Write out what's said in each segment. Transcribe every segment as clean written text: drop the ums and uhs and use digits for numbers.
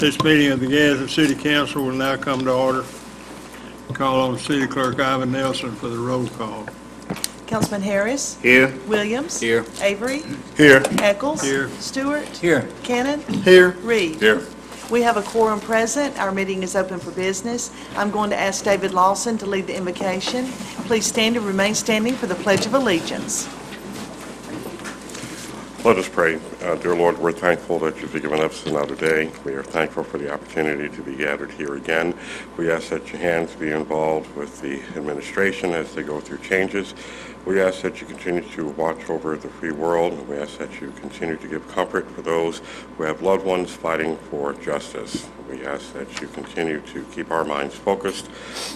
This meeting of the Gadsden City Council will now come to order. Call on City Clerk Ivan Nelson for the roll call. Councilman Harris. Here. Williams. Here. Avery. Here. Eccles. Here. Stewart. Here. Cannon. Here. Reed. Here. We have a quorum present. Our meeting is open for business. I'm going to ask David Lawson to lead the invocation. Please stand and remain standing for the Pledge of Allegiance. Let us pray. Dear Lord, we're thankful that you've given us another day. We are thankful for the opportunity to be gathered here again. We ask that your hands be involved with the administration as they go through changes. We ask that you continue to watch over the free world, and we ask that you continue to give comfort for those who have loved ones fighting for justice. We ask that you continue to keep our minds focused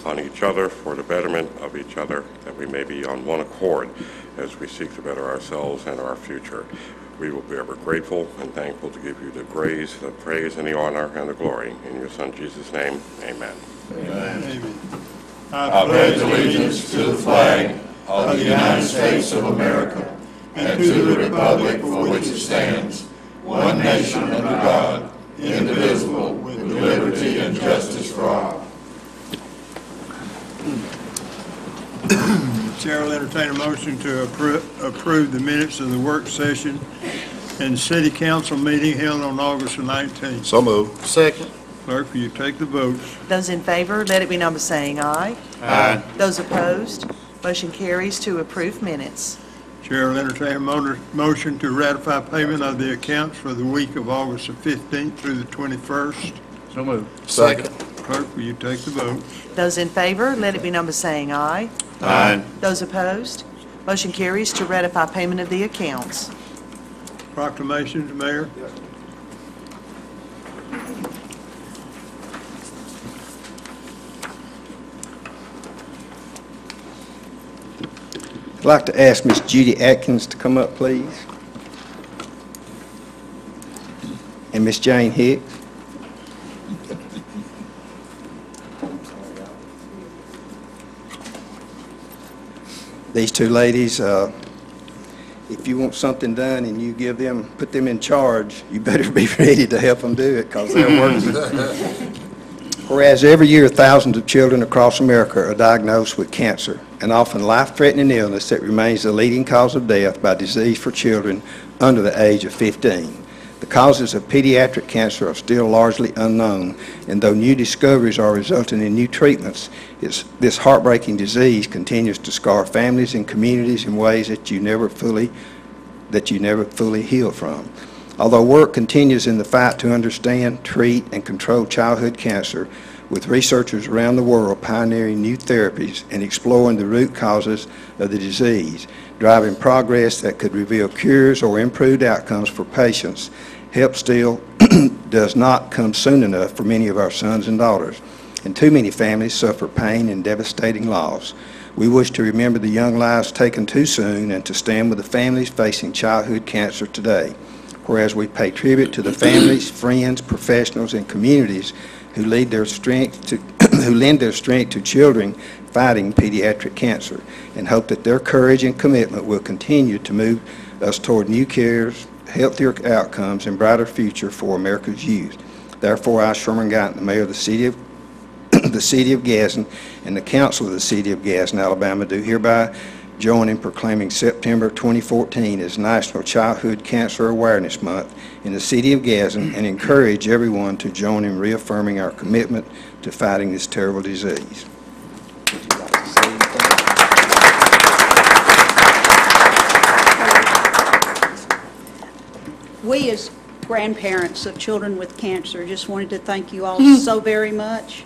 on each other for the betterment of each other, that we may be on one accord as we seek to better ourselves and our future. We will be ever grateful and thankful to give you the praise, and the honor, and the glory. In your Son, Jesus' name, amen. Amen. Amen. I pledge allegiance to the flag of the United States of America and to the republic for which it stands, one nation under God, indivisible, with liberty and justice for all. Chair will entertain a motion to approve the minutes of the work session and City Council meeting held on August the 19th. So moved. Second. Clerk, will you take the vote? Those in favor, let it be known by saying aye. Aye. Those opposed, motion carries to approve minutes. Chair will entertain a motion to ratify payment of the accounts for the week of August the 15th through the 21st. So moved. Second. Clerk, will you take the vote? Those in favor, let it be known by saying aye. Aye. Those opposed, motion carries to ratify payment of the accounts. Proclamations, Mayor. I'd like to ask Miss Judy Atkins to come up, please. And Miss Jane Hicks. These two ladies, if you want something done and you put them in charge, you better be ready to help them do it because they're working. Whereas every year thousands of children across America are diagnosed with cancer, an often life-threatening illness that remains the leading cause of death by disease for children under the age of 15. The causes of pediatric cancer are still largely unknown, and though new discoveries are resulting in new treatments, this heartbreaking disease continues to scar families and communities in ways that you never fully heal from. Although work continues in the fight to understand, treat, and control childhood cancer, with researchers around the world pioneering new therapies and exploring the root causes of the disease, driving progress that could reveal cures or improved outcomes for patients, help still does not come soon enough for many of our sons and daughters, and too many families suffer pain and devastating loss. We wish to remember the young lives taken too soon and to stand with the families facing childhood cancer today, whereas we pay tribute to the families, friends, professionals, and communities who lend their strength to children fighting pediatric cancer, and hope that their courage and commitment will continue to move us toward new cares, healthier outcomes, and brighter future for America's youth. Therefore, I, Sherman Guyton, the mayor of the city of Gadsden, and the council of the city of Gadsden, Alabama, do hereby join in proclaiming September 2014 as National Childhood Cancer Awareness Month in the city of Gadsden, and encourage everyone to join in reaffirming our commitment to fighting this terrible disease. Would you like to say anything? We as grandparents of children with cancer just wanted to thank you all so very much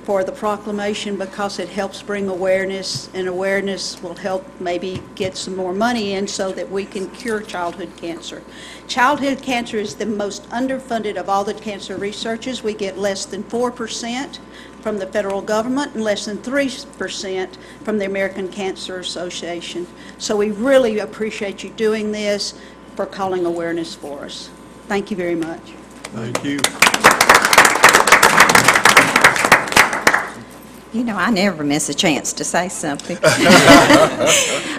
for the proclamation, because it helps bring awareness, and awareness will help maybe get some more money in so that we can cure childhood cancer. Childhood cancer is the most underfunded of all the cancer researches. We get less than 4% from the federal government and less than 3% from the American Cancer Association. So we really appreciate you doing this, for calling awareness for us. Thank you very much. Thank you. You know, I never miss a chance to say something.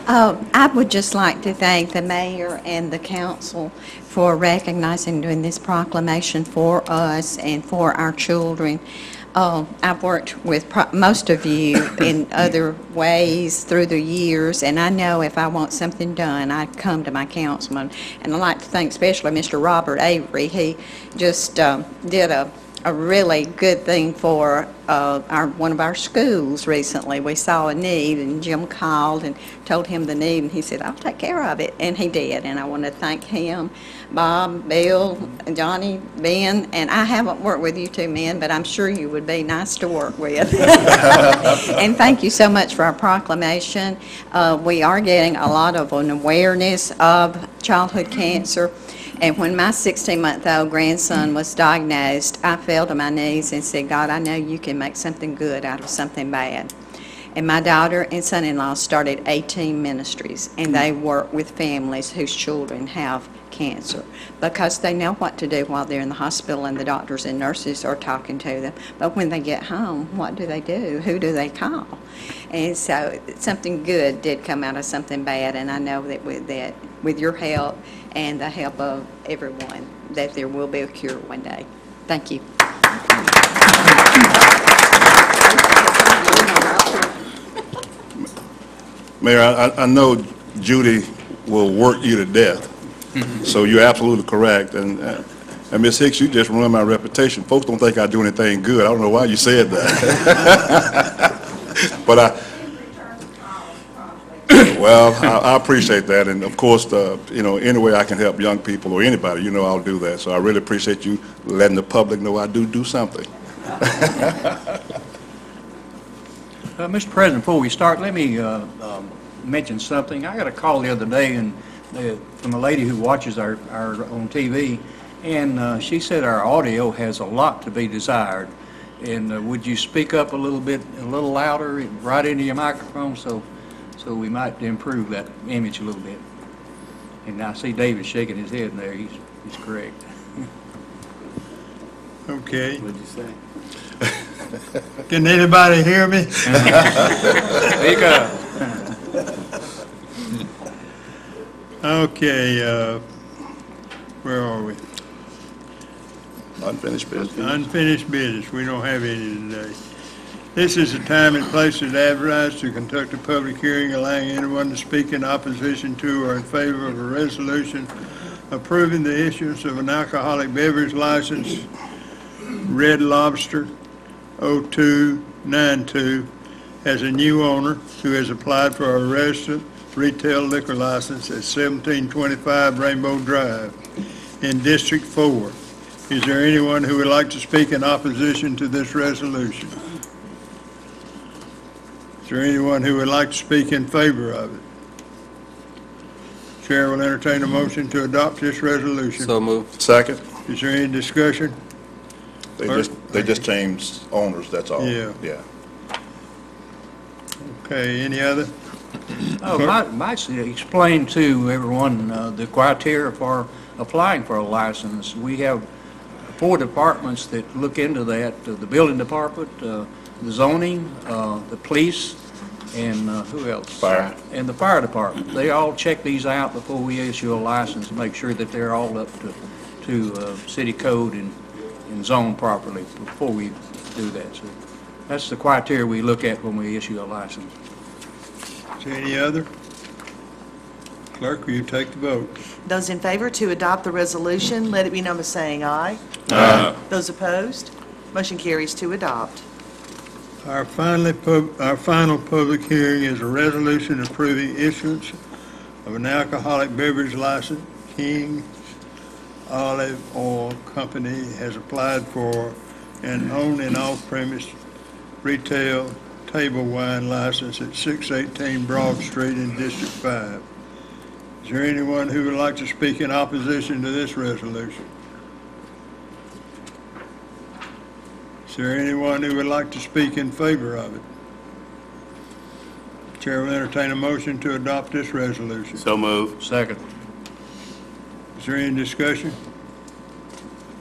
I would just like to thank the mayor and the council for recognizing doing this proclamation for us and for our children. I've worked with most of you in other ways through the years, and I know if I want something done, I come to my councilman. And I'd like to thank especially Mr. Robert Avery. He just did a really good thing for one of our schools recently. We saw a need, and Jim called and told him the need, and he said, I'll take care of it, and he did. And I want to thank him, Bob, Bill, Johnny, Ben, and I haven't worked with you two men, but I'm sure you would be nice to work with. And thank you so much for our proclamation. We are getting a lot of an awareness of childhood cancer. And when my 16-month-old grandson was diagnosed, I fell to my knees and said, God, I know you can make something good out of something bad. And my daughter and son-in-law started 18 ministries, and they work with families whose children have cancer because they know what to do while they're in the hospital and the doctors and nurses are talking to them. But when they get home, what do they do? Who do they call? And so something good did come out of something bad, and I know that with your help and the help of everyone, that there will be a cure one day. Thank you. Mayor, I know Judy will work you to death, so you're absolutely correct. And Ms. Hicks, you just ruined my reputation. Folks don't think I do anything good. I don't know why you said that. But I appreciate that. And of course, you know, any way I can help young people or anybody, you know, I'll do that. So I really appreciate you letting the public know I do something. Mr. President, before we start, let me mention something. I got a call the other day from a lady who watches our on TV, and she said our audio has a lot to be desired. And would you speak up a little louder, right into your microphone, so we might improve that image a little bit. And I see David shaking his head there. He's correct. Okay. What'd you say? Can anybody hear me? Speak up. Okay, where are we? Unfinished business. Unfinished business. We don't have any today. This is the time and place as advertised to conduct a public hearing allowing anyone to speak in opposition to or in favor of a resolution approving the issuance of an alcoholic beverage license, Red Lobster 0292, as a new owner who has applied for a restaurant retail liquor license at 1725 Rainbow Drive in District 4. Is there anyone who would like to speak in opposition to this resolution? Is there anyone who would like to speak in favor of it? Chair will entertain a motion to adopt this resolution. So moved. Second. Is there any discussion? They just changed owners, that's all. Yeah. Yeah. Okay, any other? Might explain to everyone the criteria for applying for a license. We have 4 departments that look into that, the building department, the zoning, the police, and who else? Fire. And the fire department. They all check these out before we issue a license to make sure that they're all up to city code and zone properly before we do that. So that's the criteria we look at when we issue a license. Is there any other? Clerk, will you take the vote? Those in favor to adopt the resolution, let it be known by saying aye. Aye. Those opposed, motion carries to adopt. Our final public hearing is a resolution approving issuance of an alcoholic beverage license. King's Olive Oil Company has applied for an on and off-premise retail table wine license at 618 Broad Street in District 5. Is there anyone who would like to speak in opposition to this resolution? Is there anyone who would like to speak in favor of it? Chair will entertain a motion to adopt this resolution. So moved. Second. Is there any discussion?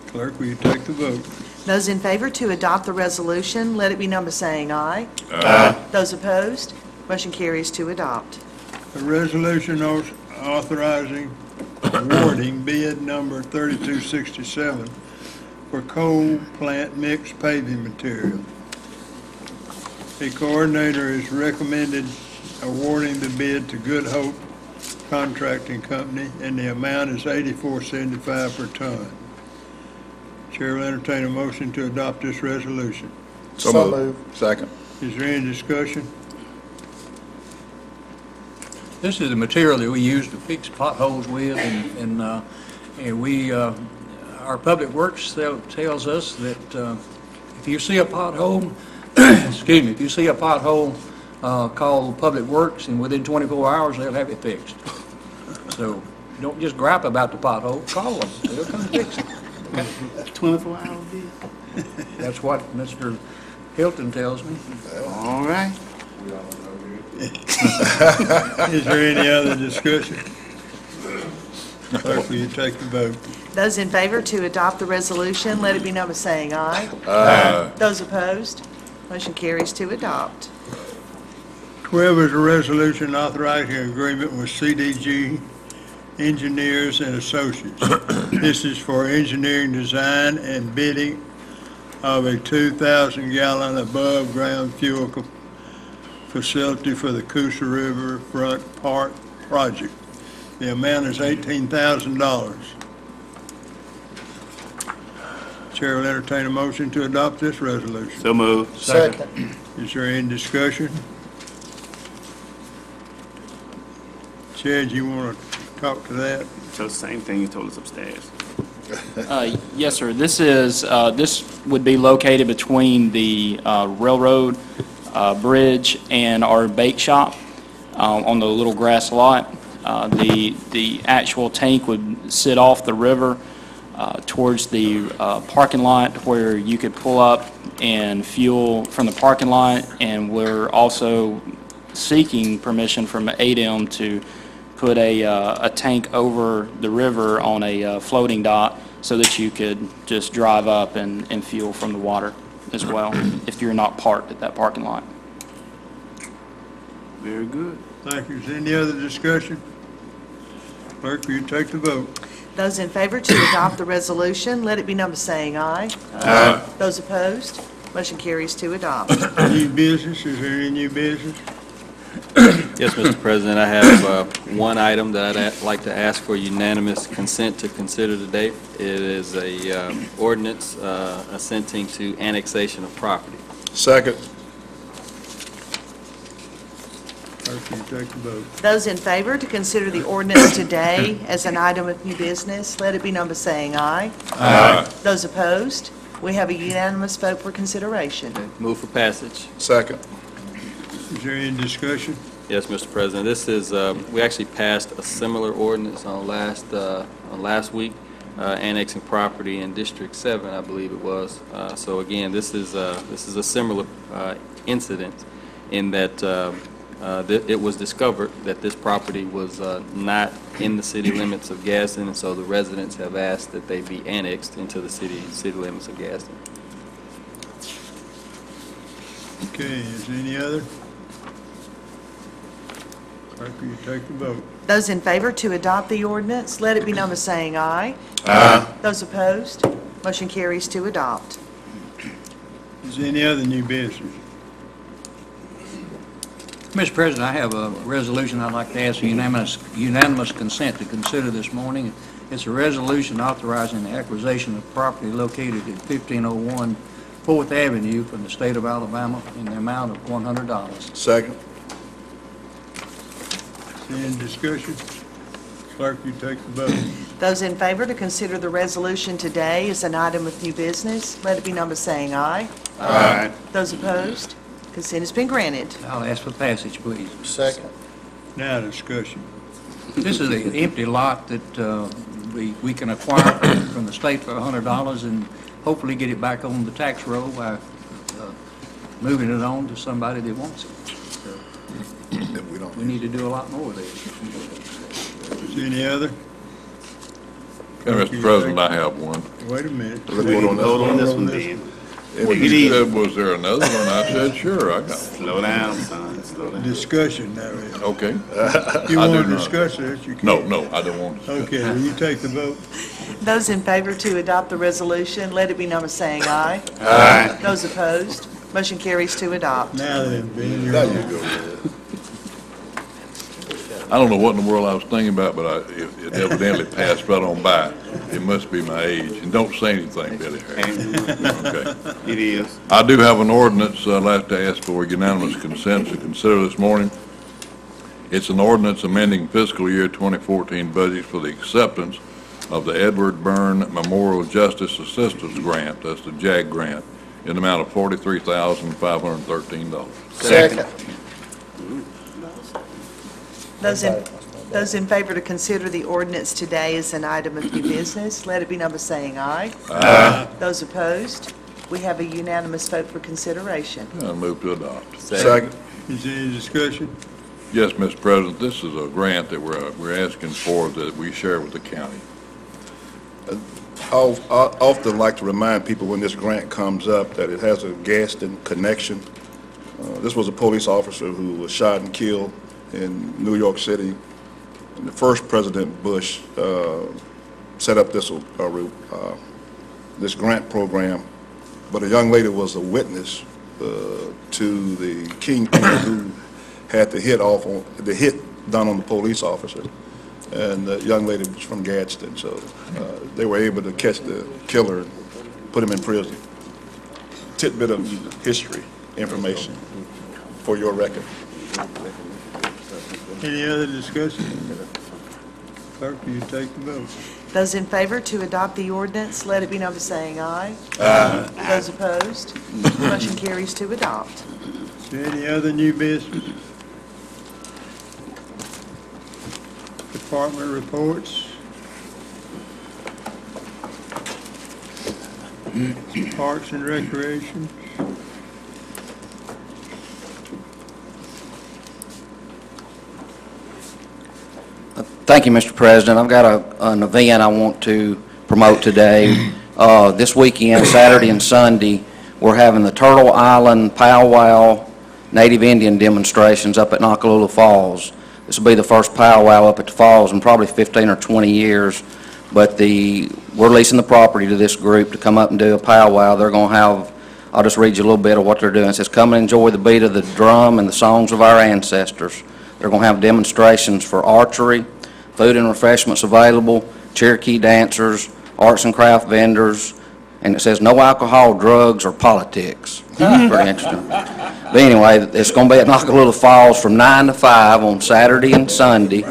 Clerk, will you take the vote? Those in favor to adopt the resolution, let it be known by saying aye. Aye. Those opposed, motion carries to adopt. A resolution authorizing awarding bid number 3267 for coal plant mixed paving material. The coordinator is recommended awarding the bid to Good Hope Contracting Company, and the amount is $84.75 per ton. Chair will entertain a motion to adopt this resolution. So moved. Second. Is there any discussion? This is the material that we use to fix potholes with, and we, our Public Works tells us that if you see a pothole, excuse me, if you see a pothole, call Public Works, and within 24 hours, they'll have it fixed. So don't just gripe about the pothole, call them, they'll come fix it. 24-hour bid. That's what Mr. Hilton tells me. All right. Is there any other discussion? Clerk, will you take the vote? Those in favor to adopt the resolution, let it be known by saying aye. Aye. Those opposed, motion carries to adopt. 12 is a resolution authorizing an agreement with CDG Engineers and Associates. This is for engineering design and bidding of a 2,000-gallon above-ground fuel facility for the Coosa River Front Park project. The amount is $18,000. Chair will entertain a motion to adopt this resolution. So moved. Second. Is there any discussion? Chad, you want to talk to that? So same thing you told us upstairs. Yes, sir. This would be located between the railroad bridge and our bake shop on the little grass lot. The actual tank would sit off the river towards the parking lot where you could pull up and fuel from the parking lot, and we're also seeking permission from ADEM to put a tank over the river on a floating dock so that you could just drive up and fuel from the water as well if you're not parked at that parking lot. Very good. Thank you. Is there any other discussion? Clerk, will you take the vote? Those in favor to adopt the resolution, let it be known by saying aye. Aye. Those opposed, motion carries to adopt. New business, is there any new business? Yes, Mr. President, I have one item that I'd like to ask for unanimous consent to consider today. It is a ordinance assenting to annexation of property. Second. Clerk, will you take the vote? Those in favor to consider the ordinance today as an item of new business, let it be known by saying aye. Aye. Those opposed, we have a unanimous vote for consideration. Move for passage. Second. Is there any discussion? Yes, Mr. President, this is, we actually passed a similar ordinance on last week, annexing property in District 7, I believe it was. So again, this is a similar incident in that it was discovered that this property was not in the city limits of Gadsden, and so the residents have asked that they be annexed into the city limits of Gadsden. Okay, is there any other? Clerk, will you take the vote? Those in favor to adopt the ordinance, let it be known by saying aye. Aye. Those opposed, motion carries to adopt. Is there any other new business? Mr. President, I have a resolution I'd like to ask for unanimous consent to consider this morning. It's a resolution authorizing the acquisition of property located at 1501 4th Avenue from the state of Alabama in the amount of $100. Second. Any discussion? Clerk, will you take the vote? Those in favor to consider the resolution today as an item of new business, let it be known by saying aye. Aye. Those opposed, consent has been granted. I'll ask for passage, please. Second. Now discussion. This is an empty lot that we can acquire from the state for $100 and hopefully get it back on the tax roll by moving it on to somebody that wants it. We need to do a lot more of this. Is there any other? Mr. President, I have one. Wait a minute. Hold on this one, then. Well, Take it you easy. said, was there another one? I said, sure, I got Slow down, son, slow down. Discussion now. one. Okay. You I do want to not. discuss this, you can. No, I don't want to. Okay, will you take the vote? Those in favor to adopt the resolution, let it be known by saying aye. Aye. Those opposed, motion carries to adopt. Now then, Ben, you're There you on. go, man. I don't know what in the world I was thinking about, but it evidently passed right on by. It must be my age. And don't say anything, Billy Harris. Okay. It is. I do have an ordinance I'd like to ask for unanimous consent to consider this morning. It's an ordinance amending fiscal year 2014 budget for the acceptance of the Edward Byrne Memorial Justice Assistance Grant, that's the JAG grant, in the amount of $43,513. Second. Those in favor to consider the ordinance today as an item of new business, let it be known by saying aye. Aye. Those opposed, we have a unanimous vote for consideration. I move to adopt. Second. Is there any discussion? Yes, Mr. President, this is a grant that we're asking for that we share with the county. I often like to remind people when this grant comes up that it has a Gadsden connection. This was a police officer who was shot and killed in New York City. And the first President Bush set up this grant program, but a young lady was a witness to the kingpin who had the hit done on the police officer. And the young lady was from Gadsden, so they were able to catch the killer and put him in prison. Tidbit of history information for your record. Any other discussion? Clerk, will you take the vote? Those in favor to adopt the ordinance, let it be known by saying aye. Aye. Those opposed, motion carries to adopt. Is there any other new business? Department reports. Parks and Recreation. Thank you, Mr. President. I've got an event I want to promote today. This weekend, Saturday and Sunday, we're having the Turtle Island Powwow Native Indian demonstrations up at Nakalula Falls. This will be the first powwow up at the falls in probably 15 or 20 years, but we're leasing the property to this group to come up and do a powwow. They're going to have, I'll just read you a little bit of what they're doing. It says, "Come and enjoy the beat of the drum and the songs of our ancestors." They're going to have demonstrations for archery, food and refreshments available, Cherokee dancers, arts and craft vendors, and it says no alcohol, drugs, or politics. Very interesting. But anyway, it's going to be at Nakalula Falls from 9 to 5 on Saturday and Sunday,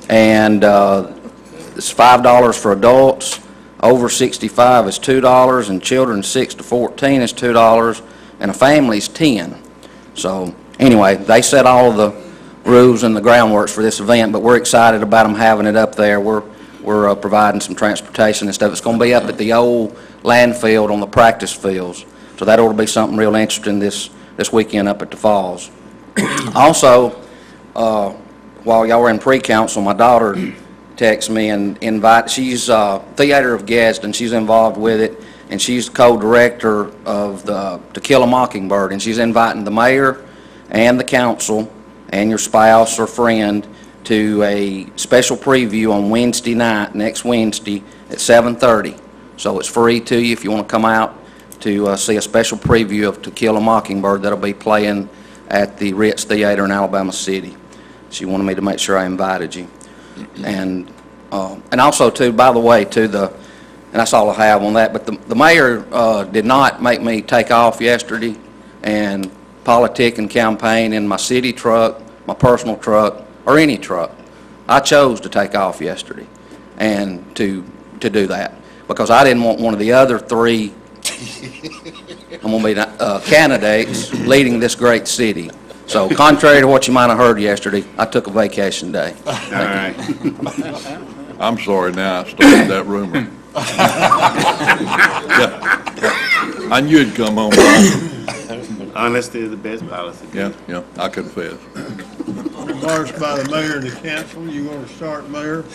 and it's $5 for adults. Over 65 is $2, and children 6 to 14 is $2, and a family is 10. So anyway, they set all of the rules and the groundworks for this event, but we're excited about them having it up there. We're providing some transportation and stuff. It's going to be up at the old landfill on the practice fields, so that ought to be something real interesting this weekend up at the falls. Also, while y'all were in pre-council, my daughter texted me and she's Theater of Gadsden. She's involved with it, and she's co-director of the To Kill a Mockingbird, and she's inviting the mayor and the council and your spouse or friend to a special preview on Wednesday night, next Wednesday at 7:30. So it's free to you if you want to come out to see a special preview of To Kill a Mockingbird that'll be playing at the Ritz Theater in Alabama City. She wanted me to make sure I invited you. And also, too, by the way, and that's all I have on that, but the mayor did not make me take off yesterday and politic and campaign in my city truck, my personal truck, or any truck. I chose to take off yesterday and to do that because I didn't want one of the other three I'm going to be candidates leading this great city. So contrary to what you might have heard yesterday, I took a vacation day. All right. I'm sorry now I started that rumor. Yeah. I knew it'd come home. Honesty is the best policy. Yeah, I confess. Remarks by the mayor and the council. You want to start, Mayor?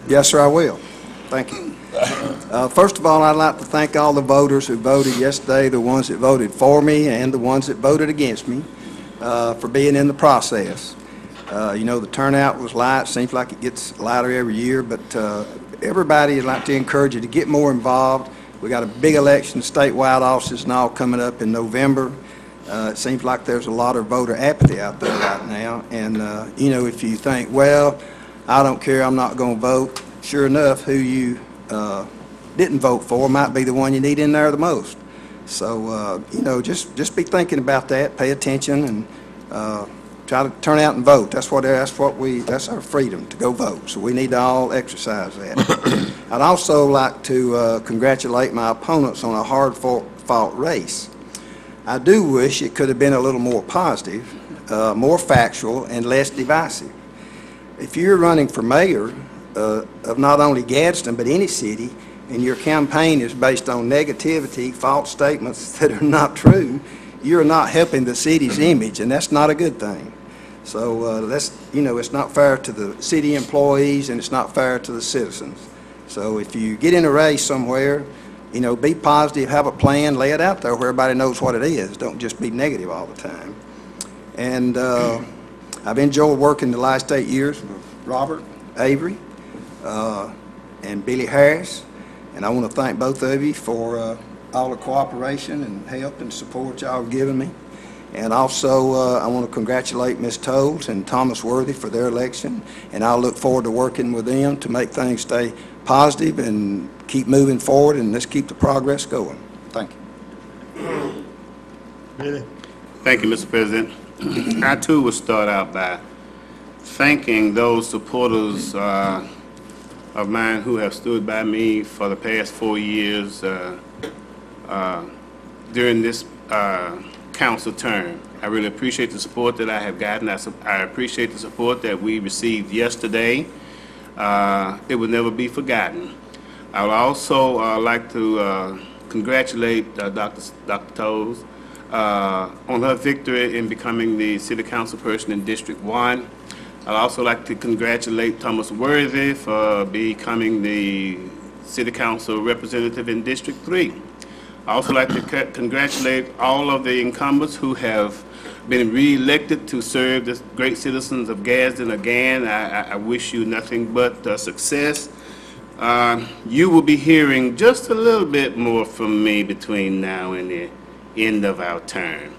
Yes, sir, I will. Thank you. First of all, I'd like to thank all the voters who voted yesterday, the ones that voted for me and the ones that voted against me, for being in the process. You know, the turnout was light. Seems like it gets lighter every year, but everybody would like to encourage you to get more involved. We got a big election, statewide offices and all coming up in November. It seems like there's a lot of voter apathy out there right now. And, you know, if you think, well, I don't care, I'm not going to vote, sure enough, who you didn't vote for might be the one you need in there the most. So, you know, just be thinking about that, pay attention, and try to turn out and vote. That's our freedom, to go vote. So we need to all exercise that. I'd also like to congratulate my opponents on a hard-fought race. I do wish it could have been a little more positive, more factual, and less divisive. If you're running for mayor of not only Gadsden but any city, and your campaign is based on negativity, false statements that are not true, you're not helping the city's image, and that's not a good thing. So you know, it's not fair to the city employees, and it's not fair to the citizens. So if you get in a race somewhere, you know, be positive, have a plan, lay it out there where everybody knows what it is. Don't just be negative all the time. And I've enjoyed working the last 8 years with Robert Avery and Billy Harris, and I want to thank both of you for all the cooperation and help and support y'all have given me. And also, I want to congratulate Ms. Tolles and Thomas Worthy for their election, and I'll look forward to working with them to make things stay positive and keep moving forward, and let's keep the progress going. Thank you. Billy? Thank you, Mr. President. I, too, will start out by thanking those supporters of mine who have stood by me for the past 4 years during this council term. I really appreciate the support that I have gotten. I appreciate the support that we received yesterday. It will never be forgotten. I would also like to congratulate Dr. Tolles on her victory in becoming the city council person in District 1. I'd also like to congratulate Thomas Worthy for becoming the city council representative in District 3. I also like to congratulate all of the incumbents who have been re-elected to serve the great citizens of Gadsden again. I wish you nothing but success. You will be hearing just a little bit more from me between now and the end of our term.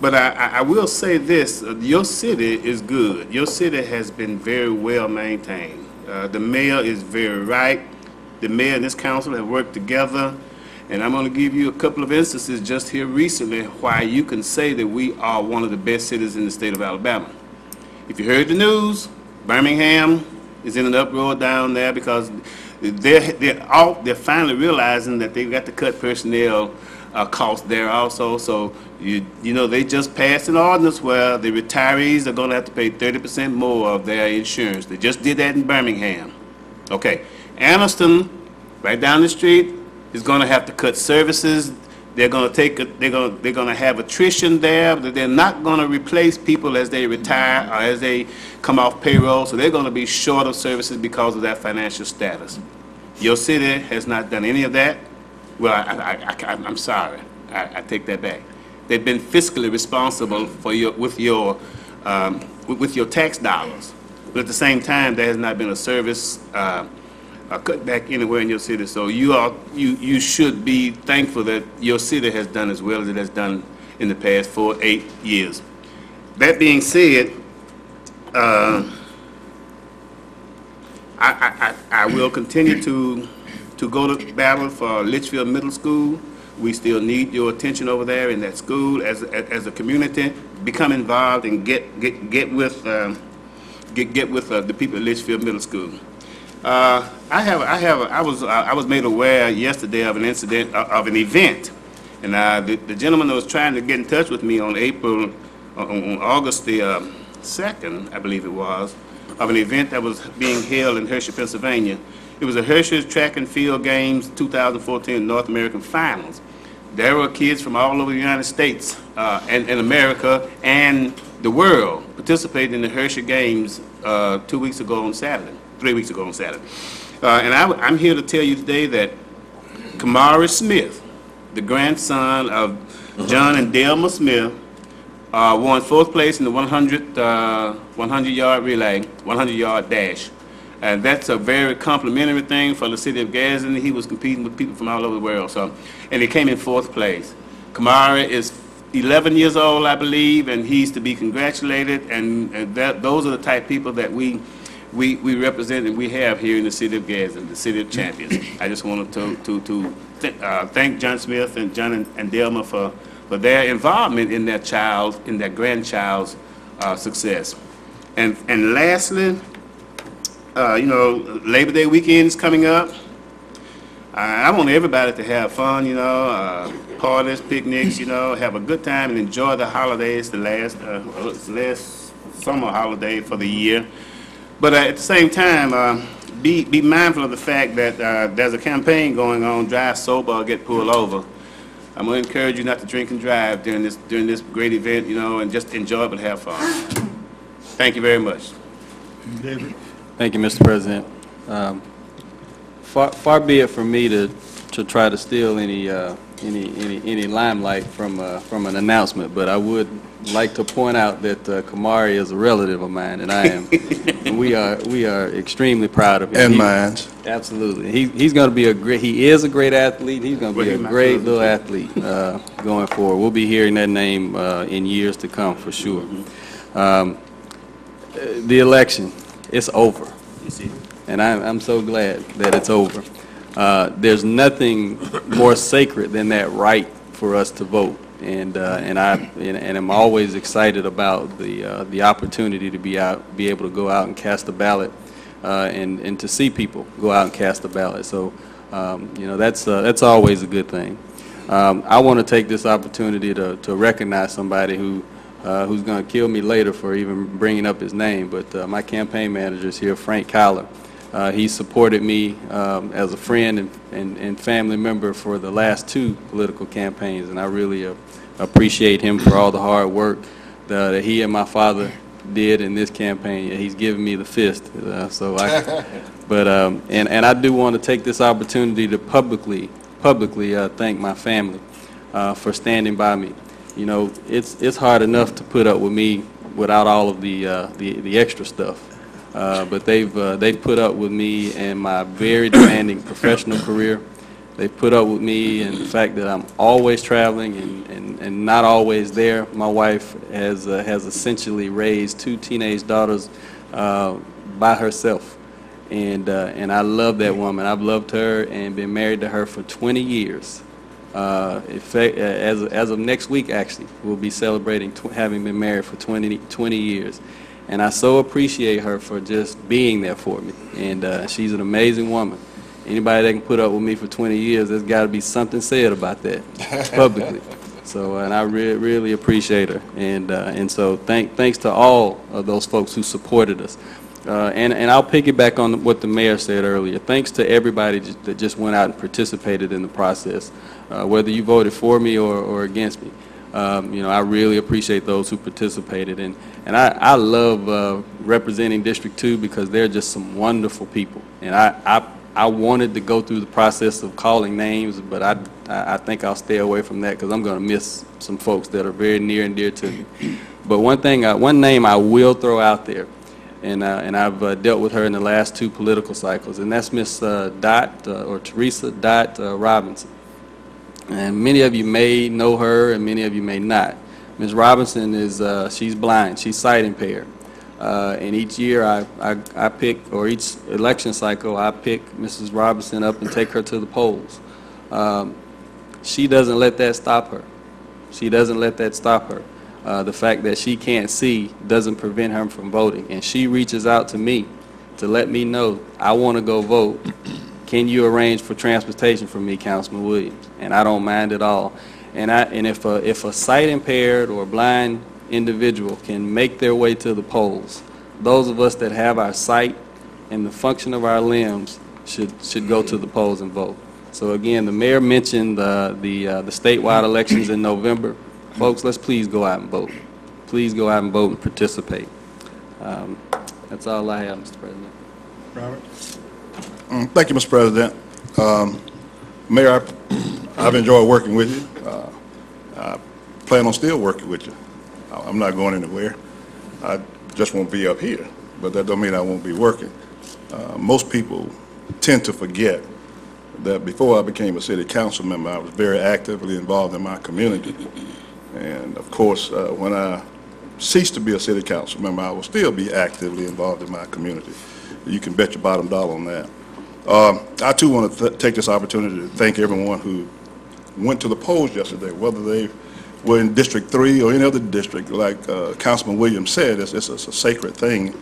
But I will say this, your city is good. Your city has been very well maintained. The mayor is very right. The mayor and this council have worked together. And I'm going to give you a couple of instances just here recently why you can say that we are one of the best cities in the state of Alabama. If you heard the news, Birmingham is in an uproar down there because they're finally realizing that they've got to cut personnel costs there also. So, you know, they just passed an ordinance where the retirees are going to have to pay 30% more of their insurance. They just did that in Birmingham. Okay. Anniston, right down the street, is going to have to cut services. They're going to have attrition there, but they're not going to replace people as they retire or as they come off payroll. So they're going to be short of services because of that financial status. Your city has not done any of that. Well, I'm sorry. I take that back. They've been fiscally responsible for with your tax dollars, but at the same time, there has not been a service cut back anywhere in your city. So you should be thankful that your city has done as well as it has done in the past 8 years. That being said, I will continue to go to battle for Litchfield Middle School. We still need your attention over there in that school as a community. Become involved and get with the people at Litchfield Middle School. I was made aware yesterday of an incident of an event, and the gentleman that was trying to get in touch with me on August the 2nd, I believe it was, of an event that was being held in Hershey, Pennsylvania. It was the Hershey Track and Field Games 2014 North American Finals. There were kids from all over the United States and America and the world participating in the Hershey Games 2 weeks ago on Saturday. 3 weeks ago on Saturday. And I'm here to tell you today that Kamari Smith, the grandson of John and Delma Smith, won 4th place in the 100-yard relay, 100-yard dash. And that's a very complimentary thing for the city of Gadsden. He was competing with people from all over the world, and he came in 4th place. Kamari is 11 years old, I believe, and he's to be congratulated, and those are the type of people that we represent and we have here in the city of Gadsden, the city of champions. I just wanted to thank John Smith and John and Delma for their involvement in their grandchild's success. And lastly, Labor Day weekend is coming up. I want everybody to have fun, parties, picnics, have a good time and enjoy the holidays, the last summer holiday for the year. But at the same time, be mindful of the fact that there's a campaign going on, drive sober or get pulled over. I'm going to encourage you not to drink and drive during this great event, and just enjoy it but have fun. Thank you very much. David? Thank you, Mr. President. Far be it from me to try to steal any limelight from an announcement, but I would like to point out that Kamari is a relative of mine, and I am. And we are extremely proud of him. And mine. Absolutely. He is a great athlete. He's going to be a great little athlete going forward. We'll be hearing that name in years to come for sure. The election, it's over. And I'm so glad that it's over. There's nothing more sacred than that right for us to vote, and I'm always excited about the opportunity to be able to go out and cast a ballot, and to see people go out and cast a ballot. So, that's always a good thing. I want to take this opportunity to recognize somebody who's going to kill me later for even bringing up his name, but my campaign manager is here, Frank Kyler. He supported me as a friend and family member for the last 2 political campaigns, and I really appreciate him for all the hard work that he and my father did in this campaign. He's given me the fist, and I do want to take this opportunity to publicly thank my family for standing by me. It's hard enough to put up with me without all of the extra stuff. But they've put up with me in my very demanding professional career. They put up with me in the fact that I'm always traveling and not always there. My wife has essentially raised 2 teenage daughters by herself, and I love that woman. I've loved her and been married to her for 20 years. In fact, as of next week, actually, we'll be celebrating having been married for 20 years. And I so appreciate her for just being there for me. And she's an amazing woman. Anybody that can put up with me for 20 years, there's got to be something said about that publicly. So, and I really appreciate her. And so thanks to all of those folks who supported us. And I'll piggyback on what the mayor said earlier. Thanks to everybody that just went out and participated in the process, whether you voted for me or against me. I really appreciate those who participated, and I love representing District 2 because they're just some wonderful people. And I wanted to go through the process of calling names, but I think I'll stay away from that because I'm going to miss some folks that are very near and dear to me. But one name I will throw out there, and I've dealt with her in the last 2 political cycles, and that's Miss Teresa Dot Robinson. And many of you may know her, and many of you may not. Ms. Robinson she's blind, she's sight impaired. And each year I pick, or each election cycle, I pick Mrs. Robinson up and take her to the polls. She doesn't let that stop her. She doesn't let that stop her. The fact that she can't see doesn't prevent her from voting. And she reaches out to me to let me know, I want to go vote. Can you arrange for transportation for me, Councilman Williams? And I don't mind at all. And if a sight impaired or blind individual can make their way to the polls, those of us that have our sight and the function of our limbs should go to the polls and vote. So again, the mayor mentioned the statewide elections in November. Folks, let's please go out and vote. Please go out and vote and participate. That's all I have, Mr. President. Robert? Thank you, Mr. President. Mayor, I've enjoyed working with you. I plan on still working with you. I'm not going anywhere. I just won't be up here, but that don't mean I won't be working. Most people tend to forget that before I became a city council member, I was very actively involved in my community. And of course, when I cease to be a city council member, I will still be actively involved in my community. You can bet your bottom dollar on that. I too want to take this opportunity to thank everyone who went to the polls yesterday, whether they were in District 3 or any other district. Like Councilman Williams said, it's a sacred thing.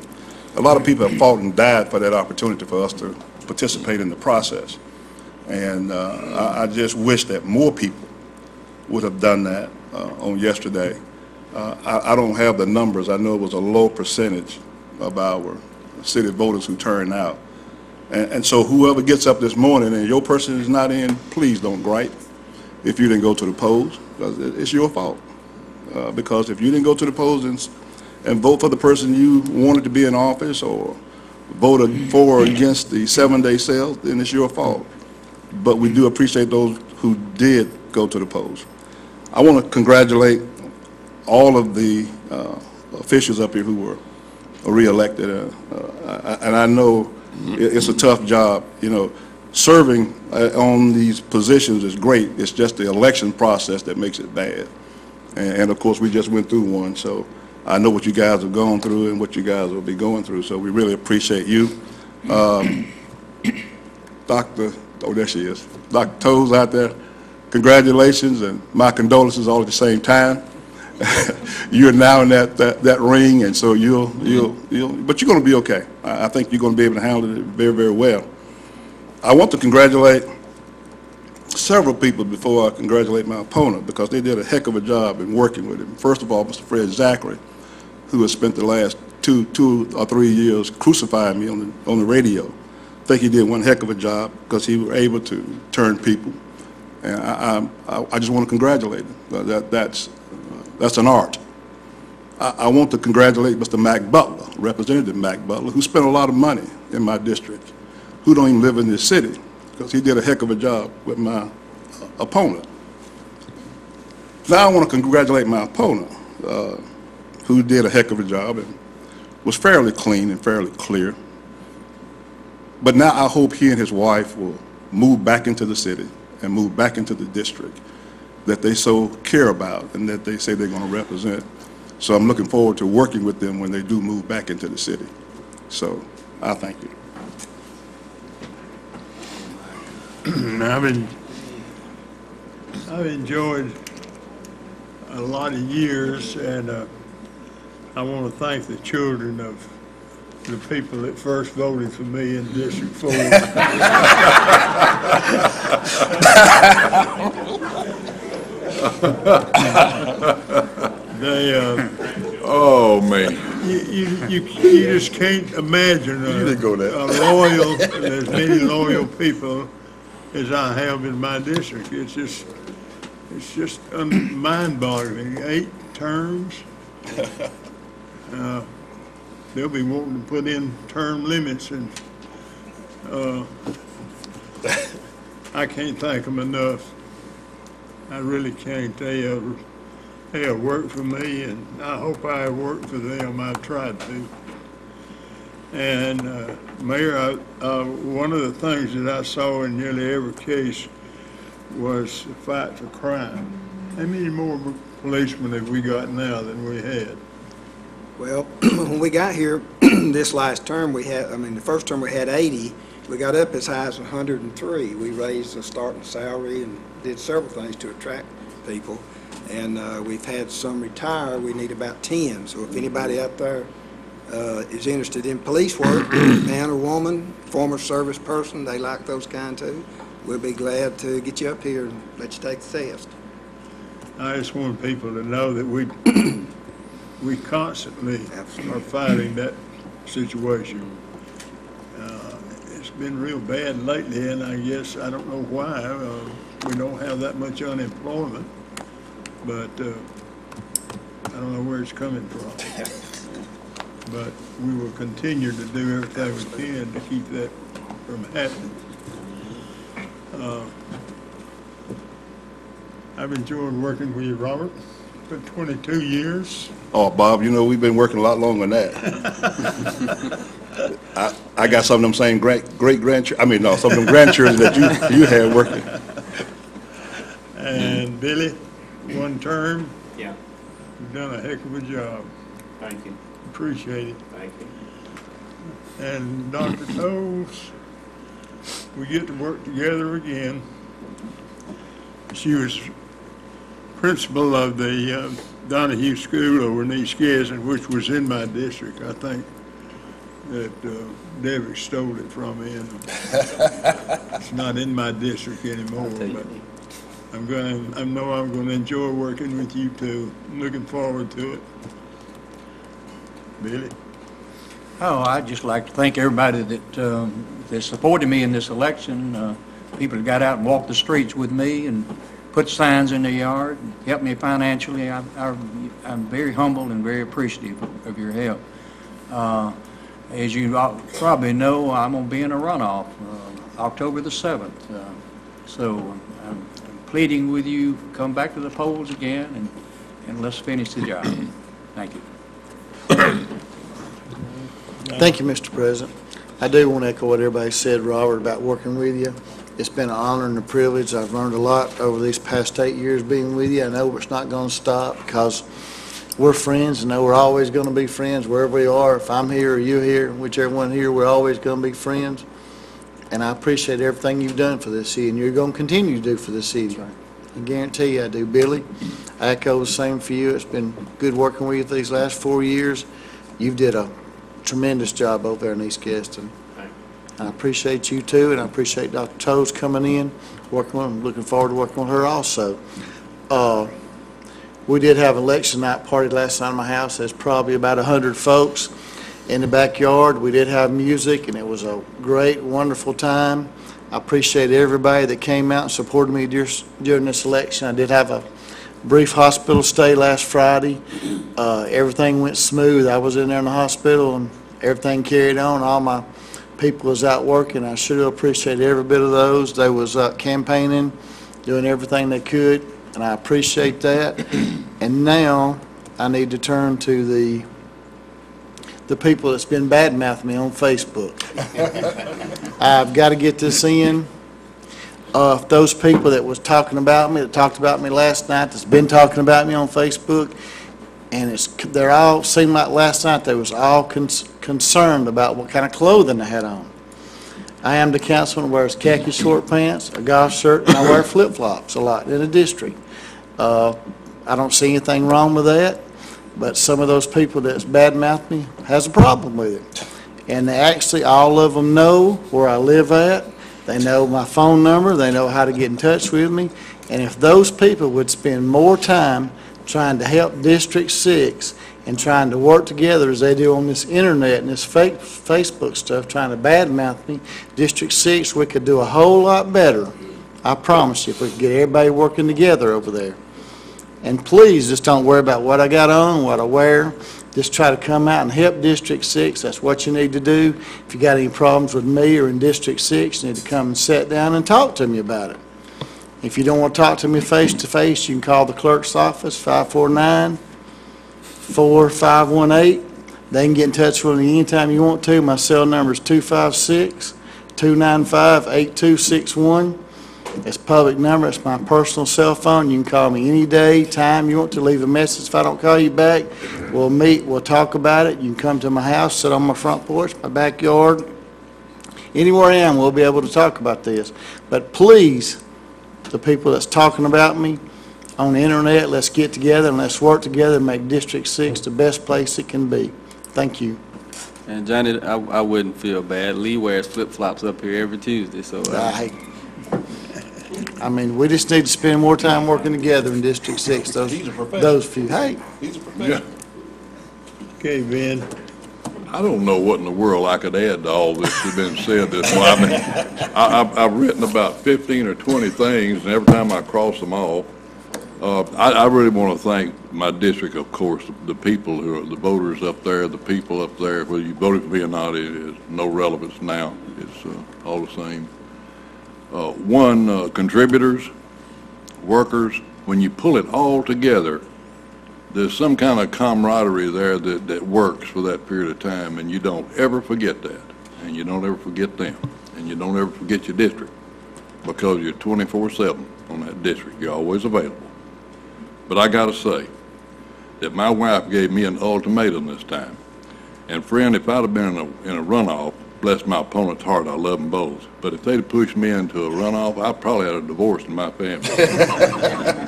A lot of people have fought and died for that opportunity for us to participate in the process. And I just wish that more people would have done that on yesterday. I don't have the numbers. I know it was a low percentage of our city voters who turned out. And so whoever gets up this morning and your person is not in, please don't gripe if you didn't go to the polls, because it's your fault. Because if you didn't go to the polls and vote for the person you wanted to be in office or voted for or against the 7-day sale, then it's your fault. But we do appreciate those who did go to the polls. I want to congratulate all of the officials up here who were re-elected, and I know it's a tough job. You know, serving on these positions is great. It's just the election process that makes it bad. And of course, we just went through one, so I know what you guys have gone through and what you guys will be going through. So we really appreciate you, Oh, there she is, Dr. Toes out there. Congratulations and my condolences all at the same time. You're now in that ring, and so but you're going to be okay. I think you're going to be able to handle it very, very well. I want to congratulate several people before I congratulate my opponent, because they did a heck of a job in working with him. First of all, Mr. Fred Zachary, who has spent the last two or 3 years crucifying me on the radio. I think he did one heck of a job because he was able to turn people, and I just want to congratulate him. That's an art. I want to congratulate Mr. Mac Butler, Representative Mac Butler, who spent a lot of money in my district, who don't even live in this city, because he did a heck of a job with my opponent. Now I want to congratulate my opponent, who did a heck of a job and was fairly clean and fairly clear. But now I hope he and his wife will move back into the city and move back into the district that they so care about and that they say they're going to represent. So I'm looking forward to working with them when they do move back into the city. So I thank you. I've enjoyed a lot of years, and I want to thank the children of the people that first voted for me in District 4. Oh, man. You just can't imagine as many loyal people as I have in my district. It's just mind-boggling. 8 terms. They'll be wanting to put in term limits, and I can't thank them enough. I really can't. They have worked for me, and I hope I have worked for them. I've tried to. And Mayor, one of the things that I saw in nearly every case was the fight for crime. How many more policemen have we got now than we had? Well, when we got here this last term, the first term we had 80. We got up as high as 103. We raised the starting salary and did several things to attract people. And we've had some retire. We need about 10. So if anybody out there is interested in police work, man or woman, former service person, they like those kind too, we'll be glad to get you up here and let you take the test. I just want people to know that we constantly are fighting that situation. It's been real bad lately, and I guess I don't know why. We don't have that much unemployment, but I don't know where it's coming from. but we will continue to do everything we can to keep that from happening. I've enjoyed working with you, Robert, for 22 years. Oh, Bob, you know, we've been working a lot longer than that. I got some of them same great-grandchildren, I mean, no, some of them grandchildren that you had working. And Billy, one term, Yeah, you've done a heck of a job. thank you, Appreciate it. thank you. And Dr. Toles, we get to work together again. She was principal of the Donahue School over in East Gadsden, which was in my district. I think that Debbie stole it from me, and it's not in my district anymore. But I know I'm going to enjoy working with you too. I'm looking forward to it. Billy? Oh, I'd just like to thank everybody that supported me in this election. People that got out and walked the streets with me and put signs in the yard, and helped me financially. I'm very humble and very appreciative of your help. As you all probably know, I'm going to be in a runoff October the 7th. So I'm pleading with you, come back to the polls again, and let's finish the job. Thank you. Thank you, Mr. President. I do want to echo what everybody said, Robert, about working with you. It's been an honor and a privilege. I've learned a lot over these past 8 years being with you. I know it's not going to stop because we're friends. I know we're always going to be friends wherever we are. If I'm here or you're here, whichever one here, we're always going to be friends. And I appreciate everything you've done for this city, and you're going to continue to do for this city. I guarantee you I do. Billy, I echo the same for you. It's been good working with you these last 4 years. You've did a tremendous job over there in East Gadsden. I appreciate you too, and I appreciate Dr. Toes coming in, working with. I'm looking forward to working with her also. We did have an election night party last night in my house. There's probably about 100 folks in the backyard. We did have music, and it was a great, wonderful time. I appreciate everybody that came out and supported me during this election. I did have a brief hospital stay last Friday. Everything went smooth. I was in there in the hospital, and everything carried on. All my people was out working. I sure do appreciate every bit of those. They was campaigning, doing everything they could, and I appreciate that. And now I need to turn to the people that's been bad-mouthing me on Facebook. I've got to get this in. Those people that was talking about me, that talked about me last night, that's been talking about me on Facebook, and they're all, seemed like last night they was all concerned about what kind of clothing I had on. I am the councilman who wears khaki short pants, a golf shirt, and I wear flip-flops a lot in the district. I don't see anything wrong with that, but some of those people that's bad-mouthed me has a problem with it. And they actually, all of them know where I live at. They know my phone number. They know how to get in touch with me. And if those people would spend more time trying to help District 6 and trying to work together as they do on this internet and this fake Facebook stuff, trying to badmouth me, District 6, we could do a whole lot better. I promise you, if we could get everybody working together over there. And please, just don't worry about what I got on, what I wear. Just try to come out and help District 6. That's what you need to do. If you got any problems with me or in District 6, you need to come and sit down and talk to me about it. If you don't want to talk to me face-to-face, you can call the clerk's office, 549-4518. They can get in touch with me anytime you want to. My cell number is 256-295-8261. It's a public number. It's my personal cell phone. You can call me any day, time you want to. Leave a message. If I don't call you back, we'll meet. We'll talk about it. You can come to my house, sit on my front porch, my backyard. Anywhere I am, we'll be able to talk about this. But please, the people that's talking about me on the internet, let's get together and let's work together and make District 6 the best place it can be. Thank you. And Johnny, I wouldn't feel bad. Lee wears flip-flops up here every Tuesday, so. I mean, we just need to spend more time working together in District 6. Those few. Hey. He's a professional. Okay, Ben. I don't know what in the world I could add to all this that's been said this morning. I've written about 15 or 20 things, and every time I cross them off, I really want to thank my district, of course, the people who are the voters up there, the people up there, whether you voted for me or not, it is no relevance now. It's all the same. Contributors, workers, when you pull it all together, there's some kind of camaraderie there that works for that period of time, and you don't ever forget that, and you don't ever forget them, and you don't ever forget your district, because you're 24/7 on that district. You're always available. But I got to say that my wife gave me an ultimatum this time. And friend, if I'd have been in a runoff, bless my opponent's heart, I love them both. But if they'd have pushed me into a runoff, I probably had a divorce in my family.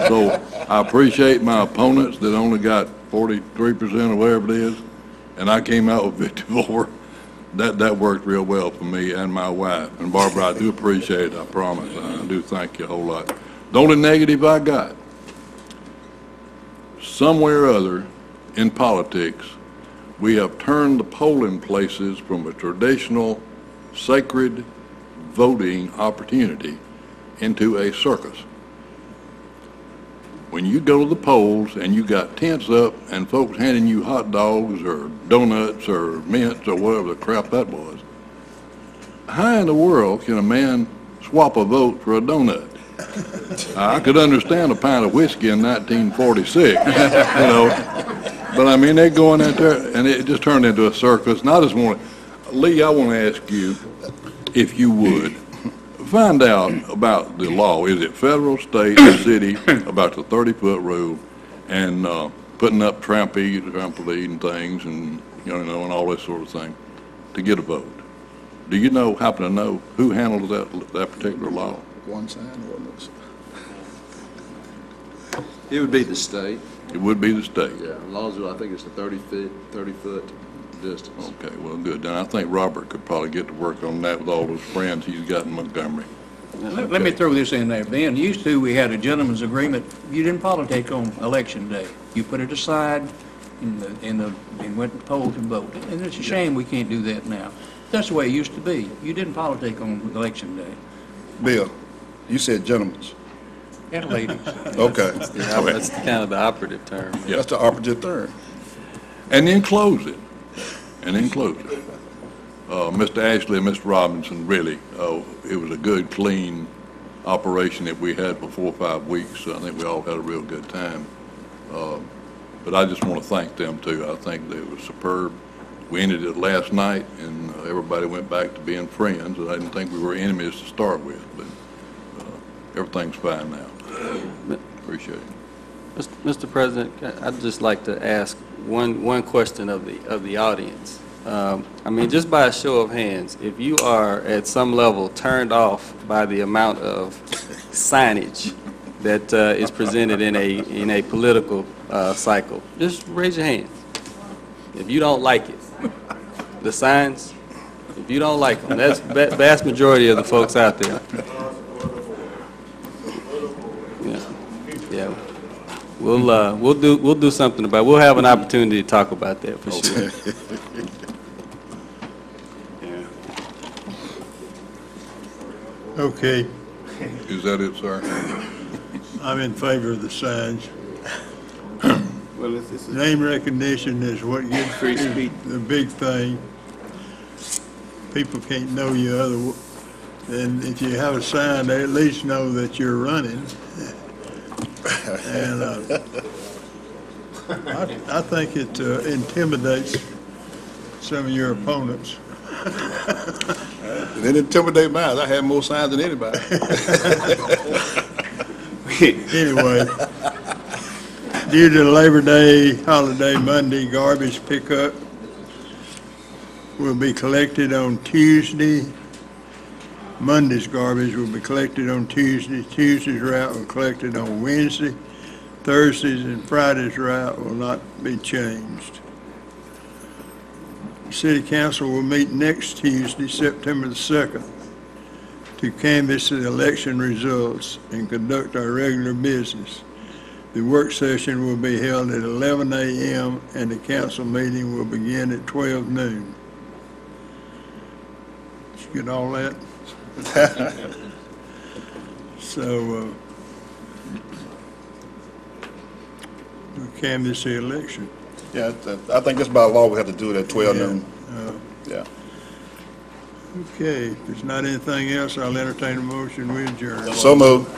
So I appreciate my opponents that only got 43% or whatever it is, and I came out with 54. That worked real well for me and my wife. And Barbara, I do appreciate it, I promise. I do thank you a whole lot. The only negative I got, somewhere or other in politics, we have turned the polling places from a traditional sacred voting opportunity into a circus. When you go to the polls and you got tents up and folks handing you hot dogs or donuts or mints or whatever the crap that was, how in the world can a man swap a vote for a donut? I could understand a pint of whiskey in 1946, but I mean, they're going out there, and it just turned into a circus. And I just want to, Lee, I want to ask you, if you would, find out about the law. Is it federal, state, or city, about the 30-foot rule, and putting up trampoline things, and and all this sort of thing, to get a vote? Do you happen to know who handles that particular law? One sign ordinance. It would be the state. It would be the state. Yeah, as long as I think it's a 30-foot distance. Okay, well, good. Then I think Robert could probably get to work on that with all those friends he's got in Montgomery. Let me throw this in there, Ben. Used to, we had a gentleman's agreement. You didn't politic on election day. You put it aside and went to polls and voted. And it's a shame we can't do that now. That's the way it used to be. You didn't politic on election day. Bill, you said gentlemen's. And ladies. Okay. That's kind of the operative term. Yeah. That's the operative term. And then close it. Mr. Ashley and Mr. Robinson, really, it was a good, clean operation that we had for 4 or 5 weeks. So I think we all had a real good time. But I just want to thank them, too. I think they were superb. We ended it last night, and everybody went back to being friends. And I didn't think we were enemies to start with, but everything's fine now. Appreciate it. Mr. President, I'd just like to ask one question of the audience. I mean, just by a show of hands, if you are at some level turned off by the amount of signage that is presented in a political cycle, just raise your hand. If you don't like it, the signs, if you don't like them, that's vast majority of the folks out there. Yeah. We'll do something about it. We'll have an opportunity to talk about that for sure. Okay, Is that it, sir? I'm in favor of the signs. Well, it's Name recognition is what gets Free speech. the big thing. People can't know you and if you have a sign, they at least know that you're running. And I think it intimidates some of your opponents. It didn't intimidate mine. I had more signs than anybody. Anyway, due to Labor Day holiday Monday, garbage pickup will be collected on Tuesday. Monday's garbage will be collected on Tuesday. Tuesday's route will be collected on Wednesday. Thursday's and Friday's route will not be changed. The City Council will meet next Tuesday, September the 2nd, to canvass the election results and conduct our regular business. The work session will be held at 11 a.m. and the council meeting will begin at 12 noon. Did you get all that? So, canvass the election. Yeah, I think that's about law. We have to do it at 12 noon. Yeah. Okay, if there's not anything else, I'll entertain a motion, we adjourn. So moved.